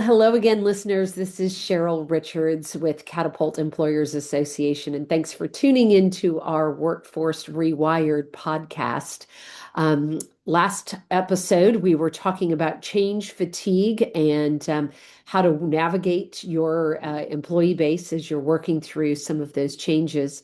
Hello again, listeners. This is Cheryl Richards with Catapult Employers Association, and thanks for tuning into our Workforce Rewired podcast. Last episode, we were talking about change fatigue and how to navigate your employee base as you're working through some of those changes.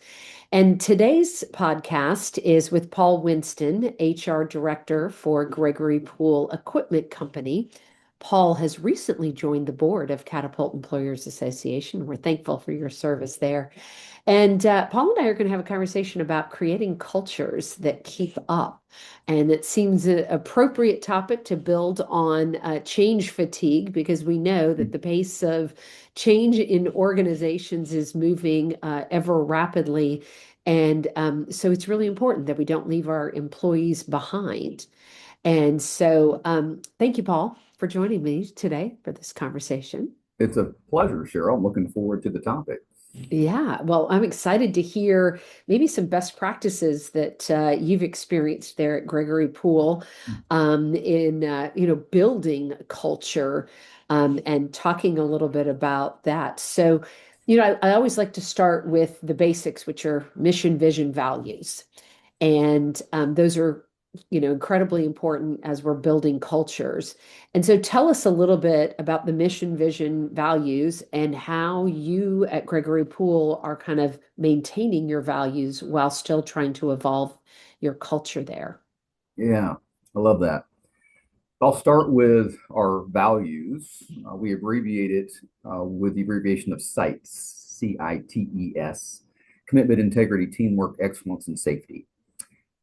And today's podcast is with Paul Winston, HR Director for Gregory Poole Equipment Company. Paul has recently joined the board of Catapult Employers Association. We're thankful for your service there. And Paul and I are going to have a conversation about creating cultures that keep up. And it seems an appropriate topic to build on change fatigue because we know that the pace of change in organizations is moving ever rapidly. And so it's really important that we don't leave our employees behind. And so, thank you, Paul, for joining me today for this conversation. It's a pleasure, Cheryl. I'm looking forward to the topic. Yeah, well, I'm excited to hear maybe some best practices that you've experienced there at Gregory Poole in building culture and talking a little bit about that. So, I always like to start with the basics, which are mission, vision, values. And those are, incredibly important as we're building cultures. And so tell us a little bit about the mission, vision, values, and how you at Gregory Poole are kind of maintaining your values while still trying to evolve your culture there. Yeah, I love that. I'll start with our values. We abbreviate it with the abbreviation of CITES, CITES, commitment, integrity, teamwork, excellence, and safety.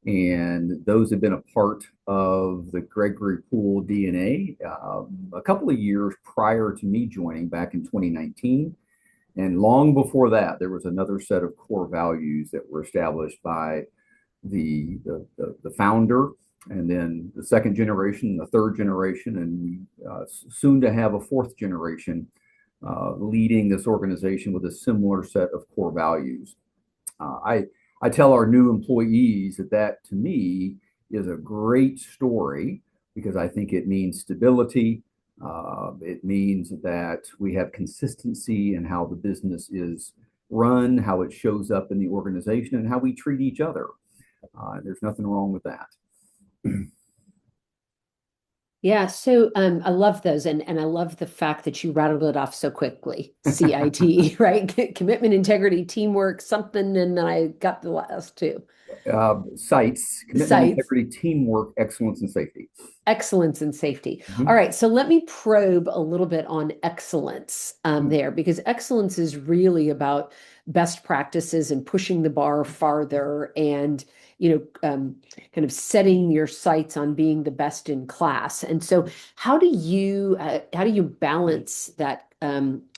And those have been a part of the Gregory Poole DNA a couple of years prior to me joining back in 2019. And long before that, there was another set of core values that were established by the founder, and then the second generation, the third generation, and soon to have a fourth generation leading this organization with a similar set of core values. I tell our new employees that to me is a great story because I think it means stability. It means that we have consistency in how the business is run, how it shows up in the organization, and how we treat each other. There's nothing wrong with that. Yeah, so I love those, and I love the fact that you rattled it off so quickly. CIT, right? Commitment, integrity, teamwork, something, and then I got the last two. CITES, commitment, Sites, integrity, teamwork, excellence, and safety. excellence, and safety. All Mhm. right, so let me probe a little bit on excellence there, because excellence is really about best practices and pushing the bar farther and kind of setting your sights on being the best in class. And so how do you balance that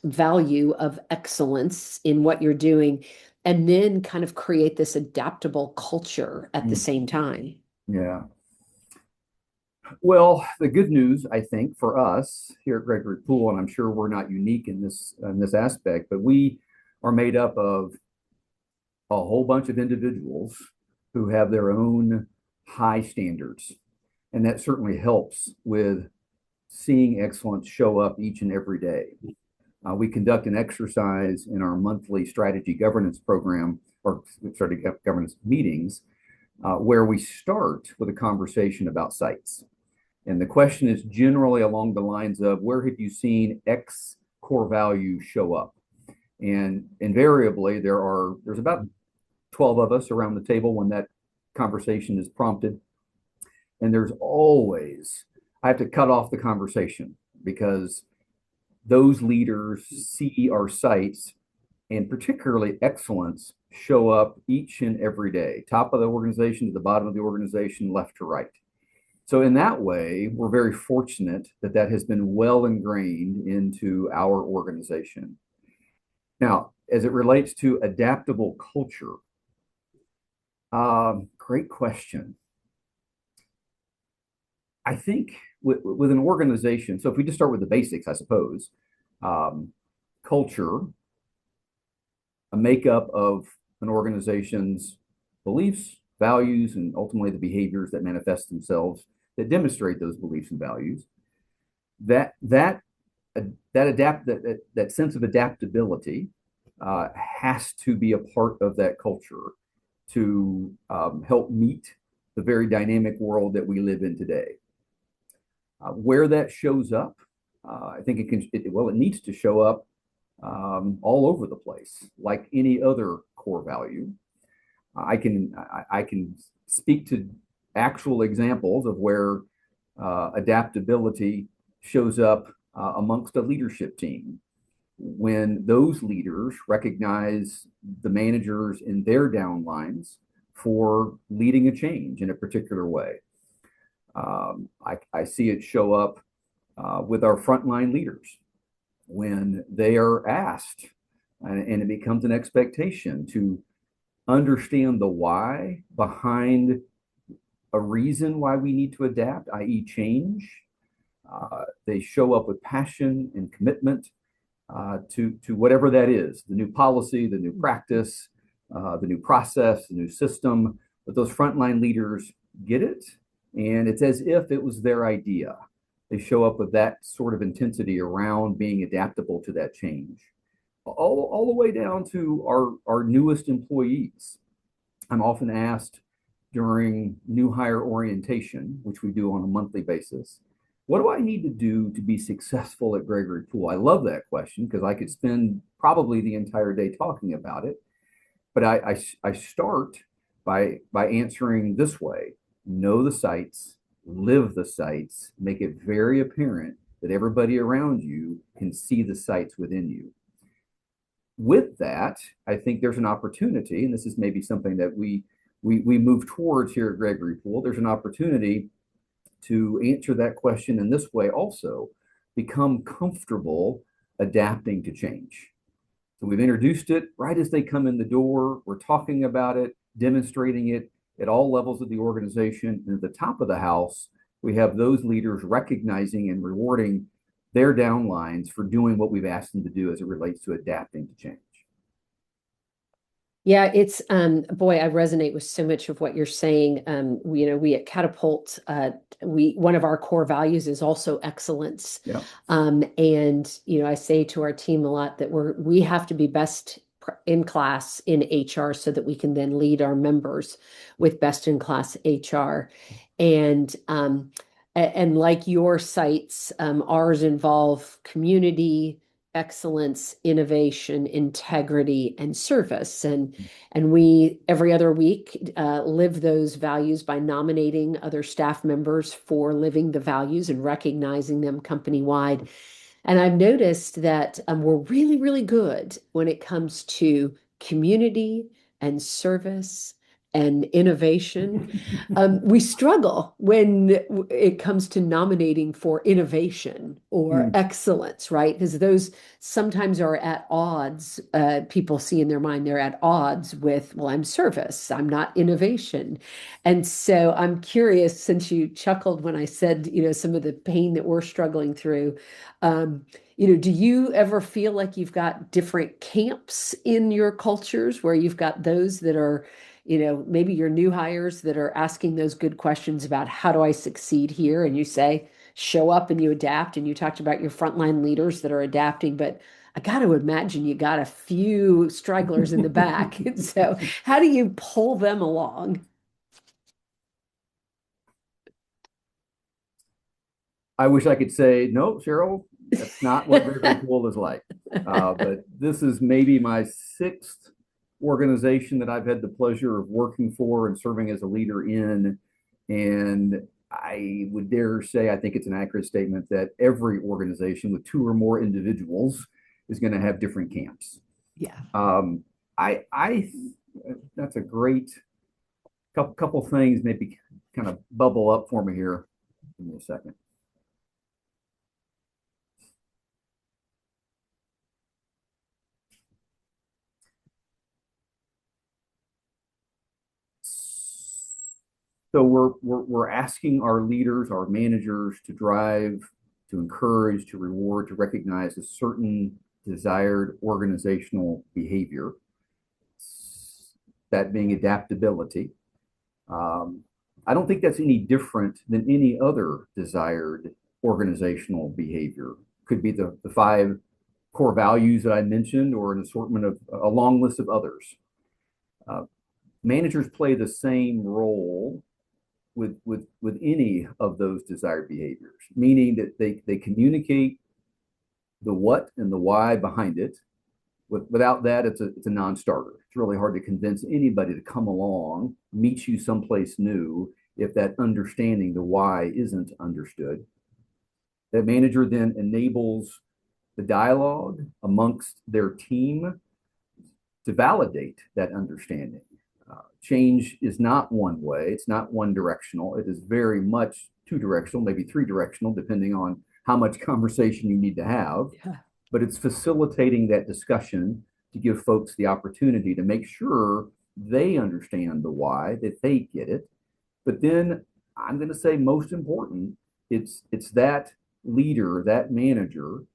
value of excellence in what you're doing and then kind of create this adaptable culture at the Mm. same time? Yeah. Well, the good news, I think, for us here at Gregory Poole, and I'm sure we're not unique in this aspect, but we are made up of a whole bunch of individuals who have their own high standards. And that certainly helps with seeing excellence show up each and every day. We conduct an exercise in our monthly strategy governance program or strategy governance meetings where we start with a conversation about sites. And the question is generally along the lines of where have you seen X core value show up? And invariably, there's about 12 of us around the table when that conversation is prompted. And there's always, I have to cut off the conversation because those leaders see our sites and particularly excellence show up each and every day, top of the organization to the bottom of the organization, left to right. So in that way, we're very fortunate that that has been well ingrained into our organization. Now, as it relates to adaptable culture, great question. I think with an organization, so if we just start with the basics, I suppose, um, culture, a makeup of an organization's beliefs, values, and ultimately the behaviors that manifest themselves that demonstrate those beliefs and values. That that sense of adaptability has to be a part of that culture to help meet the very dynamic world that we live in today. Where that shows up, I think it needs to show up all over the place, like any other core value. I can speak to actual examples of where adaptability shows up amongst a leadership team when those leaders recognize the managers in their downlines for leading a change in a particular way. I see it show up with our frontline leaders when they are asked, and it becomes an expectation to understand the why behind a reason why we need to adapt, i.e., change. They show up with passion and commitment to whatever that is, the new policy, the new practice, the new process, the new system. But those frontline leaders get it, and it's as if it was their idea. They show up with that sort of intensity around being adaptable to that change. All the way down to our newest employees. I'm often asked during new hire orientation, which we do on a monthly basis, what do I need to do to be successful at Gregory Poole? I love that question because I could spend probably the entire day talking about it. But I start by answering this way: know the CITES, live the CITES, make it very apparent that everybody around you can see the CITES within you. With that, I think there's an opportunity, and this is maybe something that we move towards here at Gregory Poole. There's an opportunity to answer that question in this way also: become comfortable adapting to change. So we've introduced it right as they come in the door. We're talking about it, demonstrating it at all levels of the organization. And at the top of the house, we have those leaders recognizing and rewarding their downlines for doing what we've asked them to do as it relates to adapting to change. Yeah, it's boy, I resonate with so much of what you're saying. We at Catapult, one of our core values is also excellence. Yeah. And I say to our team a lot that we have to be best in class in HR so that we can then lead our members with best in class HR. And like your sites, ours involve community, excellence, innovation, integrity, and service. And we every other week live those values by nominating other staff members for living the values and recognizing them company-wide. And I've noticed that we're really, really good when it comes to community and service and innovation. We struggle when it comes to nominating for innovation or excellence, right? Because those sometimes are at odds. People see in their mind they're at odds with, well, I'm service, I'm not innovation. And so I'm curious, since you chuckled when I said, some of the pain that we're struggling through. Do you ever feel like you've got different camps in your cultures where you've got those that are, maybe your new hires that are asking those good questions about how do I succeed here? And you say, show up and you adapt. And you talked about your frontline leaders that are adapting, but I got to imagine you got a few stragglers in the back. And so how do you pull them along? I wish I could say, no, Cheryl, that's not what Gregory Poole is like. But this is maybe my sixth organization that I've had the pleasure of working for and serving as a leader in. And I would dare say, I think it's an accurate statement that every organization with two or more individuals is going to have different camps. Yeah. I that's a great couple things maybe kind of bubble up for me here. Give me a second. So we're asking our leaders, our managers to drive, to encourage, to reward, to recognize a certain desired organizational behavior, that being adaptability. I don't think that's any different than any other desired organizational behavior. could be the five core values that I mentioned, or an assortment of a long list of others. Uh, Managers play the same role with any of those desired behaviors, meaning that they communicate the what and the why behind it. Without that, it's a non-starter. It's really hard to convince anybody to come along, meet you someplace new, if that understanding, the why, isn't understood. That manager then enables the dialogue amongst their team to validate that understanding. Change is not one way, it's not one directional. It is very much two directional, maybe three directional, depending on how much conversation you need to have. Yeah. But it's facilitating that discussion to give folks the opportunity to make sure they understand the why, that they get it. But then I'm going to say, most important, it's that leader, that manager,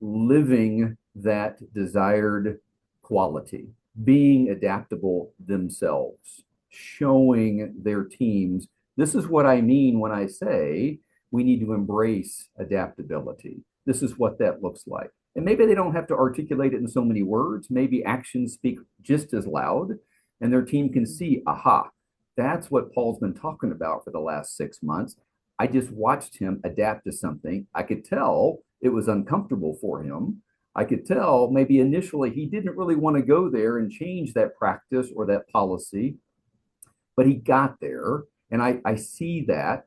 living that desired quality, being adaptable themselves, showing their teams, this is what I mean when I say we need to embrace adaptability. This is what that looks like. And maybe they don't have to articulate it in so many words. Maybe actions speak just as loud, and their team can see, aha, that's what Paul's been talking about for the last 6 months. I just watched him adapt to something. I could tell it was uncomfortable for him. I could tell maybe initially he didn't really want to go there and change that practice or that policy, but he got there. And I see that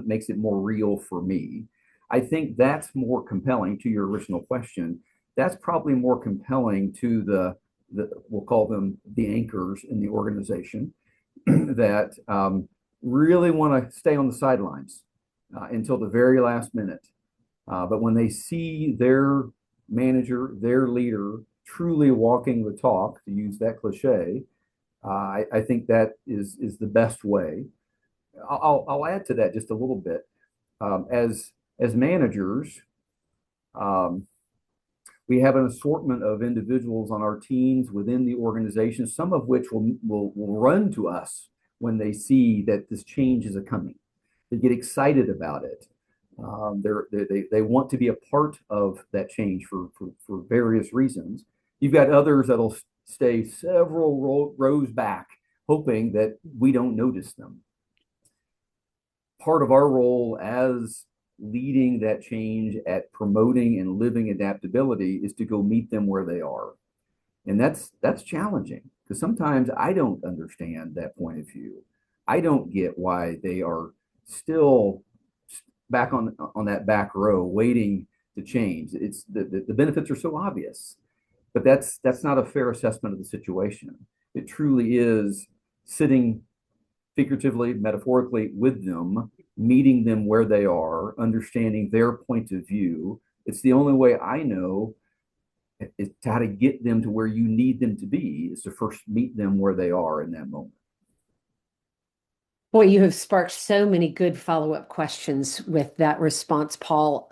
makes it more real for me. I think that's more compelling to your original question. That's probably more compelling to the we'll call them the anchors in the organization that really want to stay on the sidelines until the very last minute. But when they see their manager, their leader, truly walking the talk, to use that cliche, I think that is the best way. I'll add to that just a little bit. As managers, we have an assortment of individuals on our teams within the organization, some of which will run to us when they see that this change is coming. They get excited about it. They want to be a part of that change for various reasons. You've got others that'll stay several rows back, hoping that we don't notice them. Part of our role as leading that change at promoting and living adaptability is to go meet them where they are. And that's challenging, because sometimes I don't understand that point of view. I don't get why they are still back on that back row waiting to change. It's the benefits are so obvious, but that's not a fair assessment of the situation. It truly is sitting figuratively, metaphorically with them, meeting them where they are, understanding their point of view. It's the only way I know is to how to get them to where you need them to be, is to first meet them where they are in that moment. Boy, you have sparked so many good follow-up questions with that response, Paul.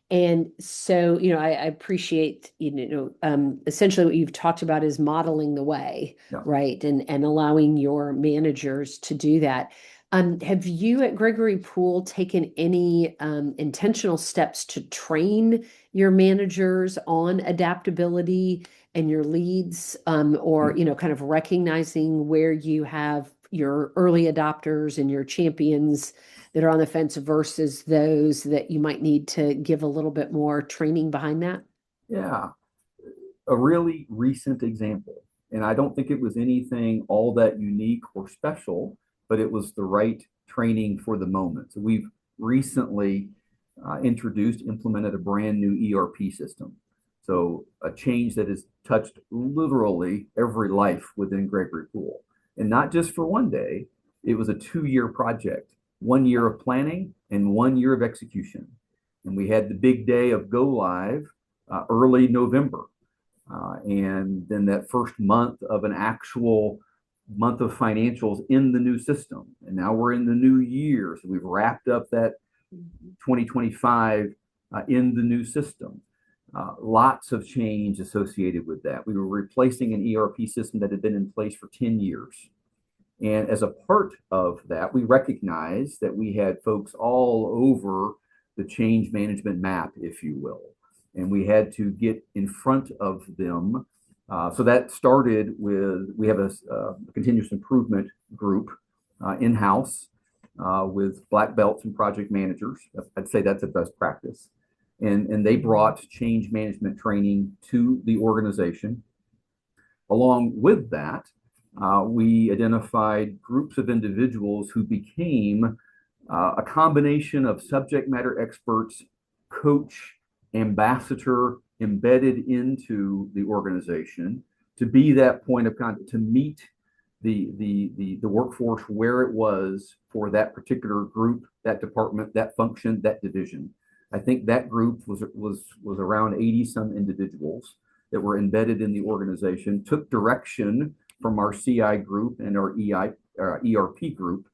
And so, I appreciate, essentially what you've talked about is modeling the way, Yeah. right? And allowing your managers to do that. Have you at Gregory Poole taken any intentional steps to train your managers on adaptability and your leads, or, kind of recognizing where you have your early adopters and your champions that are on the fence versus those that you might need to give a little bit more training behind that? Yeah. A really recent example, and I don't think it was anything all that unique or special, but it was the right training for the moment. So we've recently implemented a brand new ERP system. So a change that has touched literally every life within Gregory Poole. And not just for one day, it was a 2-year project, 1 year of planning and 1 year of execution. And we had the big day of go live early November. And then that first month of an actual month of financials in the new system. And now we're in the new year. So we've wrapped up that 2025 in the new system. Lots of change associated with that. We were replacing an ERP system that had been in place for 10 years. And as a part of that, we recognized that we had folks all over the change management map, if you will. And we had to get in front of them. So that started with, we have a continuous improvement group in-house with black belts and project managers. I'd say that's a best practice. And they brought change management training to the organization. Along with that, we identified groups of individuals who became a combination of subject matter experts, coach, ambassador embedded into the organization to be that point of contact, to meet the workforce where it was for that particular group, that department, that function, that division. I think that group was around 80 some individuals that were embedded in the organization, took direction from our CI group and our ERP group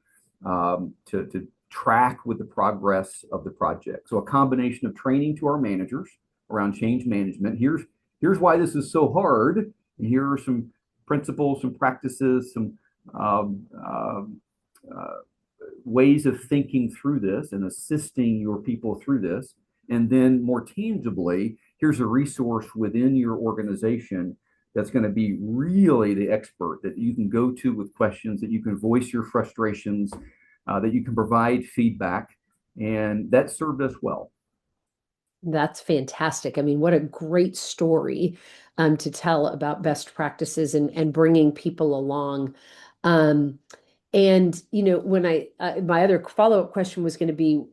to track with the progress of the project. So a combination of training to our managers around change management. Here's why this is so hard. And here are some principles, some practices, some ways of thinking through this and assisting your people through this. And then more tangibly, here's a resource within your organization that's going to be really the expert that you can go to with questions, that you can voice your frustrations, that you can provide feedback. And that served us well. That's fantastic. I mean, what a great story to tell about best practices and bringing people along. And when my other follow-up question was going to be,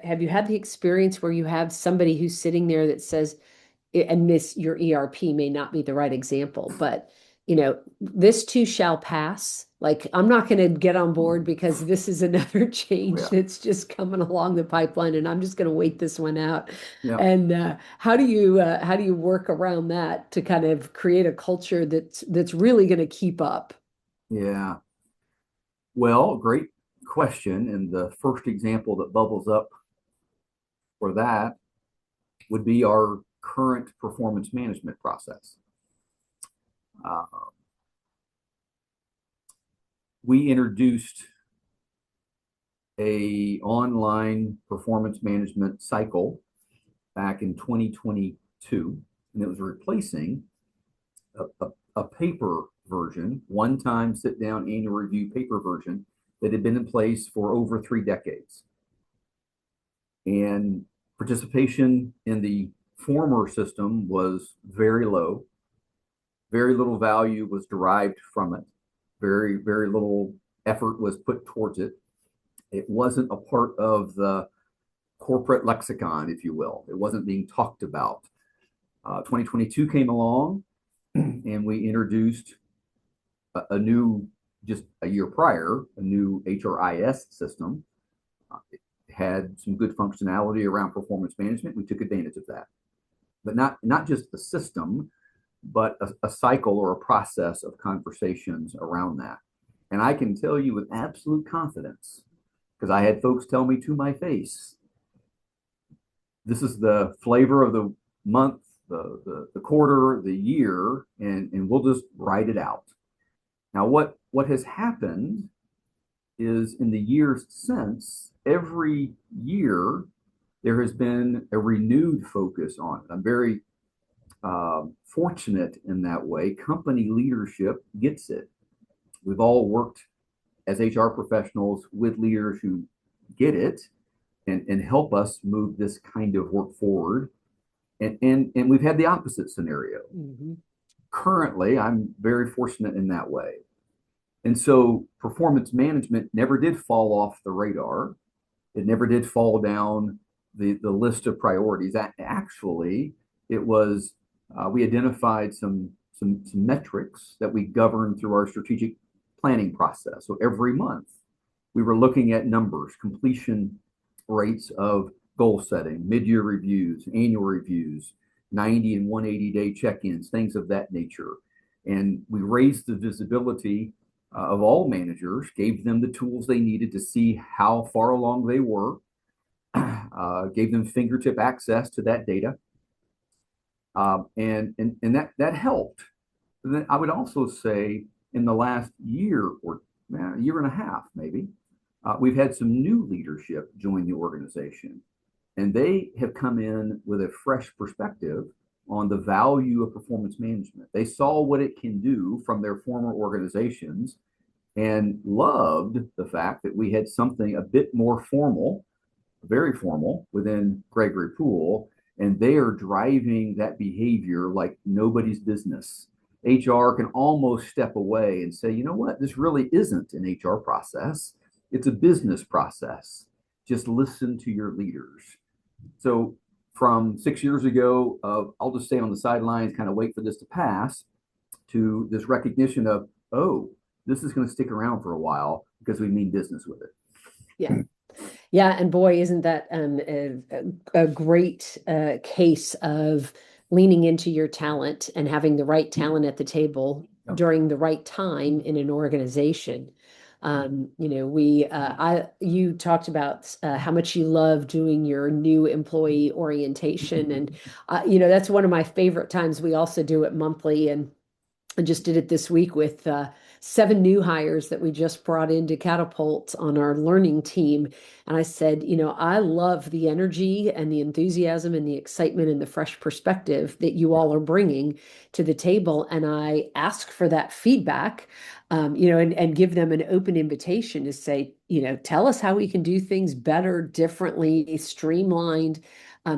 have you had the experience where you have somebody who's sitting there that says, and your ERP may not be the right example, but this too shall pass. Like, I'm not going to get on board because this is another change that's just coming along the pipeline, and I'm just going to wait this one out. Yeah. And how do you work around that to kind of create a culture that's really going to keep up? Yeah. Well, great question. And the first example that bubbles up for that would be our current performance management process. We introduced a online performance management cycle back in 2022, and it was replacing a paper version, one-time sit-down annual review paper version that had been in place for over 3 decades. And participation in the former system was very low. Very little value was derived from it. Very, very little effort was put towards it. It wasn't a part of the corporate lexicon, if you will. It wasn't being talked about. 2022 came along, and we introduced a new, just a year prior, a new HRIS system. It had some good functionality around performance management. We took advantage of that. But not just the system, but a cycle or a process of conversations around that. And I can tell you with absolute confidence, because I had folks tell me to my face, this is the flavor of the month, the quarter, the year, and we'll just write it out. Now, what has happened is in the years since, every year, there has been a renewed focus on it. I'm very fortunate in that way. Company leadership gets it. We've all worked as HR professionals with leaders who get it and help us move this kind of work forward. And we've had the opposite scenario. Mm-hmm. Currently, I'm very fortunate in that way. And so performance management never did fall off the radar. It never did fall down the list of priorities. Actually, it was, we identified some metrics that we govern through our strategic planning process. So every month, we were looking at numbers, completion rates of goal setting, mid-year reviews, annual reviews, 90 and 180-day check-ins, things of that nature. And we raised the visibility of all managers, gave them the tools they needed to see how far along they were, gave them fingertip access to that data. And that helped. And then I would also say in the last year or year and a half, maybe, we've had some new leadership join the organization. And they have come in with a fresh perspective on the value of performance management. They saw what it can do from their former organizations and loved the fact that we had something a bit more formal, very formal within Gregory Poole, and they are driving that behavior like nobody's business. HR can almost step away and say, you know what, this really isn't an HR process. It's a business process. Just listen to your leaders. So from 6 years ago of I'll just stay on the sidelines, kind of wait for this to pass, to this recognition of, oh, this is going to stick around for a while because we mean business with it. Yeah. Yeah, and boy, isn't that a great case of leaning into your talent and having the right talent at the table during the right time in an organization. You talked about how much you love doing your new employee orientation, and that's one of my favorite times. We also do it monthly, and I just did it this week with 7 new hires that we just brought into Catapult on our learning team. And I said, I love the energy and the enthusiasm and the excitement and the fresh perspective that you all are bringing to the table. And I ask for that feedback, and give them an open invitation to say, tell us how we can do things better, differently, streamlined.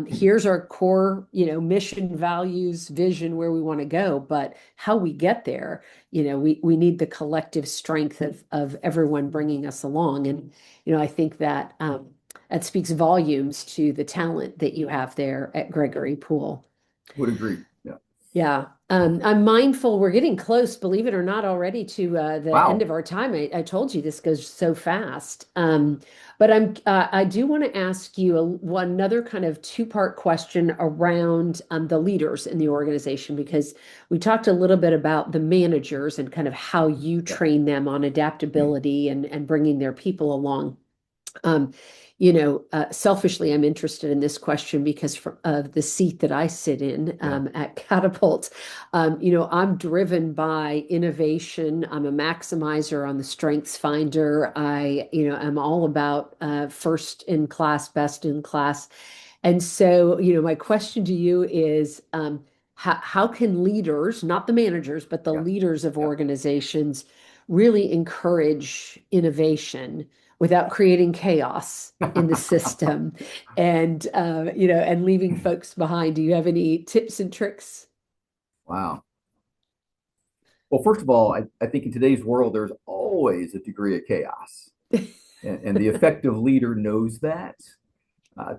Here's our core, mission, values, vision, where we want to go, but how we get there, we need the collective strength of everyone bringing us along. And, I think that that speaks volumes to the talent that you have there at Gregory Poole. Would agree. Yeah. Yeah. I'm mindful we're getting close, believe it or not, already to the end Wow. of our time. I told you this goes so fast. But I do want to ask you another kind of two-part question around the leaders in the organization, because we talked a little bit about the managers and kind of how you train them on adaptability and bringing their people along. Selfishly, I'm interested in this question because of the seat that I sit in at Catapult. I'm driven by innovation. I'm a maximizer on the Strengths Finder. I'm all about first in class, best in class. And so, my question to you is, how can leaders, not the managers, but the leaders of organizations, really encourage innovation without creating chaos in the system and leaving folks behind? Do you have any tips and tricks? Wow. Well, first of all, I think in today's world, there's always a degree of chaos. And the effective leader knows that.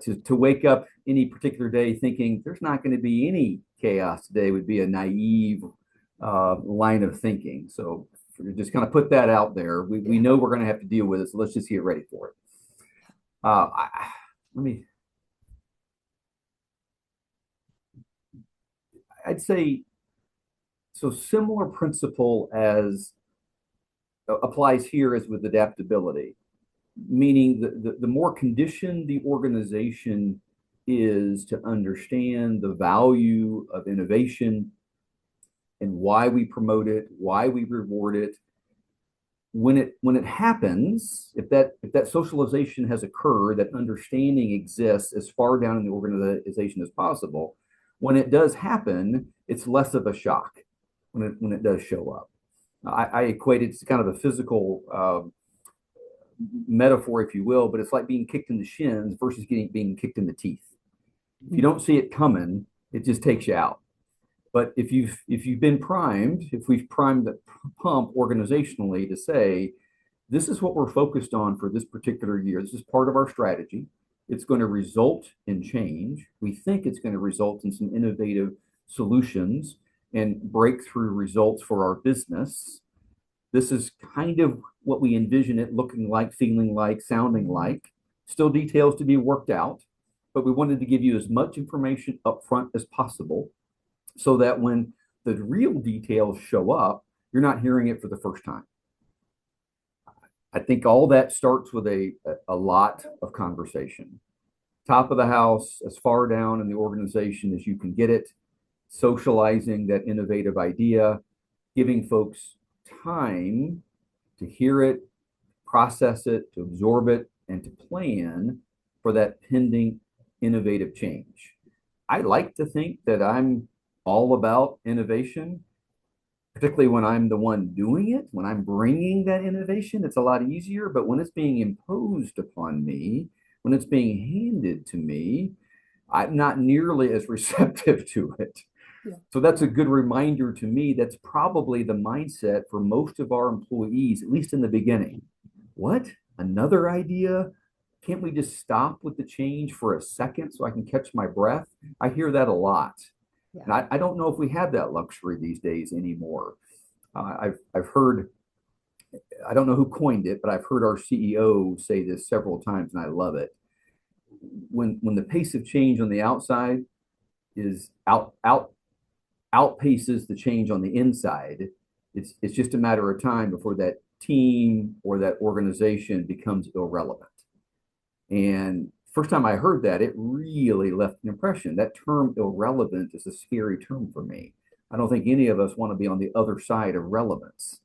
To wake up any particular day thinking there's not going to be any chaos today would be a naive line of thinking. So just kind of put that out there. We know we're going to have to deal with it, so let's just get ready for it. I'd say, so similar principle as applies here as with adaptability, meaning the more conditioned the organization is to understand the value of innovation and why we promote it, why we reward it. When it happens, if that socialization has occurred, that understanding exists as far down in the organization as possible, when it does happen, it's less of a shock when it does show up. I equate it to kind of a physical metaphor, if you will, but it's like being kicked in the shins versus being kicked in the teeth. If you don't see it coming, it just takes you out. But if you've been primed, if we've primed the pump organizationally to say, this is what we're focused on for this particular year, this is part of our strategy, it's going to result in change. We think it's going to result in some innovative solutions and breakthrough results for our business. This is kind of what we envision it looking like, feeling like, sounding like. Still details to be worked out, but we wanted to give you as much information up front as possible so that when the real details show up, you're not hearing it for the first time. I think all that starts with a lot of conversation. Top of the house, as far down in the organization as you can get it, socializing that innovative idea, giving folks time to hear it, process it, to absorb it, and to plan for that pending innovative change. I like to think that I'm all about innovation, particularly when I'm the one doing it, when I'm bringing that innovation, it's a lot easier. But when it's being imposed upon me, when it's being handed to me, I'm not nearly as receptive to it. Yeah. So that's a good reminder to me. That's probably the mindset for most of our employees, at least in the beginning. What? Another idea? Can't we just stop with the change for a second so I can catch my breath? I hear that a lot. Yeah. And I don't know if we have that luxury these days anymore. I've heard, I don't know who coined it, but I've heard our CEO say this several times, and I love it. When the pace of change on the outside is outpaces the change on the inside, it's just a matter of time before that team or that organization becomes irrelevant. And first time I heard that, it really left an impression. That term irrelevant is a scary term for me. I don't think any of us want to be on the other side of relevance.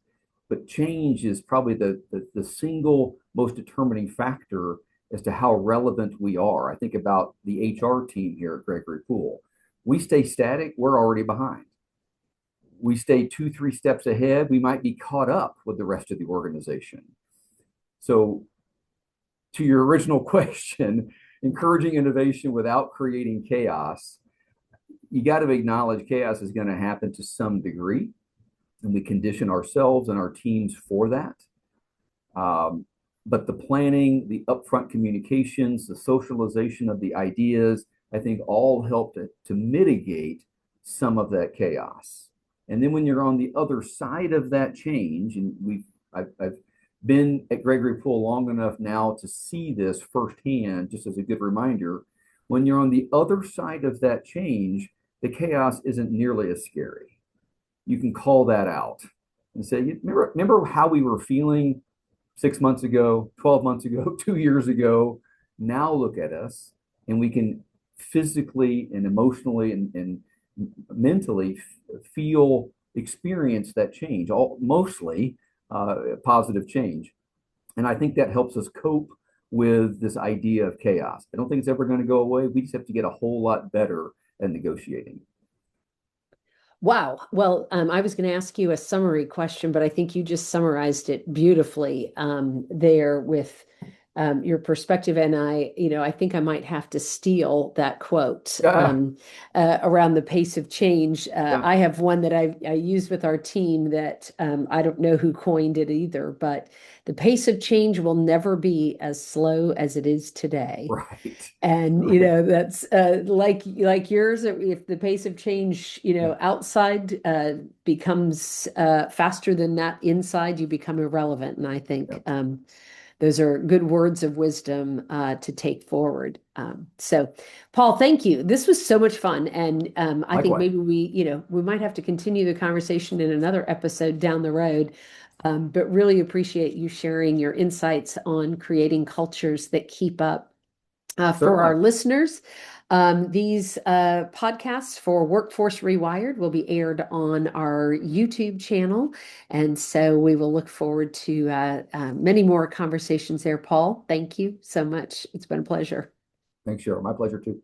But change is probably the single most determining factor as to how relevant we are. I think about the HR team here at Gregory Poole. We stay static, we're already behind. We stay 2, 3 steps ahead, we might be caught up with the rest of the organization. So to your original question, encouraging innovation without creating chaos, you got to acknowledge chaos is going to happen to some degree, and we condition ourselves and our teams for that. But the planning, the upfront communications, the socialization of the ideas, I think all help to mitigate some of that chaos. And then when you're on the other side of that change, and I've been at Gregory Poole long enough now to see this firsthand, just as a good reminder, when you're on the other side of that change, the chaos isn't nearly as scary. You can call that out and say, remember how we were feeling 6 months ago, 12 months ago, 2 years ago? Now look at us, and we can physically and emotionally and mentally experience that change, mostly positive change. And I think that helps us cope with this idea of chaos. I don't think it's ever going to go away. We just have to get a whole lot better at negotiating. Wow. Well, I was going to ask you a summary question, but I think you just summarized it beautifully there with your perspective. And I think I might have to steal that quote Yeah, around the pace of change. yeah, I have one that I use with our team that I don't know who coined it either, but the pace of change will never be as slow as it is today. right, And right. that's like yours. If the pace of change, Yeah, outside becomes faster than that inside, you become irrelevant. And I yeah. think those are good words of wisdom to take forward. So, Paul, thank you. This was so much fun, and I think Likewise. maybe we might have to continue the conversation in another episode down the road. But really appreciate you sharing your insights on creating cultures that keep up for Certainly. our listeners. These podcasts for Workforce Rewired will be aired on our YouTube channel. And so we will look forward to many more conversations there. Paul, thank you so much. It's been a pleasure. Thanks, Cheryl. My pleasure too.